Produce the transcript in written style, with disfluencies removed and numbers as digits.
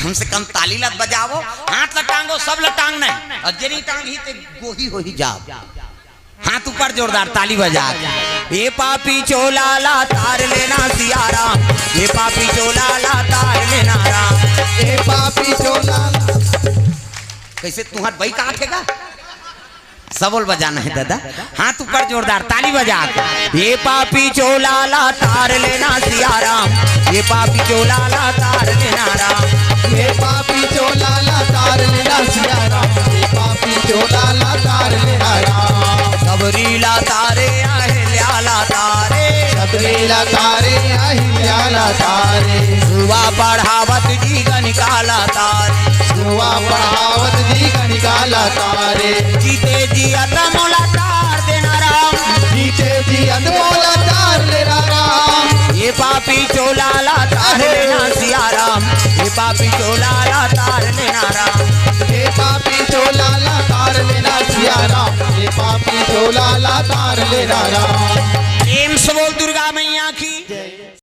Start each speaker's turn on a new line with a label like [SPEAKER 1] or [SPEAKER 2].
[SPEAKER 1] कम से कम ताली लत बजावो, हाथ लटांगो, सब लटांग नहीं और जरी टांग ही ते गोही हो ही जाओ। हाथ ऊपर जोरदार ताली बजा। ये पापी चोला ला तार लेना सियाराम, ये पापी चोला ला तार लेना राम,
[SPEAKER 2] ये पापी चोला।
[SPEAKER 1] कैसे तुम्हार भाई कहाँ ठेगा? सबोल बजाना है दादा, हाथ ऊपर जोरदार ताली बजा। ये पापी चोला ला तार लेना सियाराम, ये पापी चोला ला तार लेना राम,
[SPEAKER 2] ये पापी चोला ला तार लेना सियाराम, ये पापी चोला ला तार लेना राम।
[SPEAKER 1] सबरीला तारे अहिल्या तारे,
[SPEAKER 2] सबरीला तारे अहिल्या तारे,
[SPEAKER 1] सुवा पढ़ावत जी गनिकाला तारे,
[SPEAKER 2] सुवा पढ़ावत जी गनिकाला तारे।
[SPEAKER 1] जीते जी अदमोला तार देना राम,
[SPEAKER 2] जीते जी अदमोला तार लेना राम।
[SPEAKER 1] ये पापी चोला ला तार लेना सियाराम, ये पापी चोला ला तार लेना राम,
[SPEAKER 2] ये पापी चोला ला तार लेना सियाराम, ये पापी चोला ला तार लेना राम।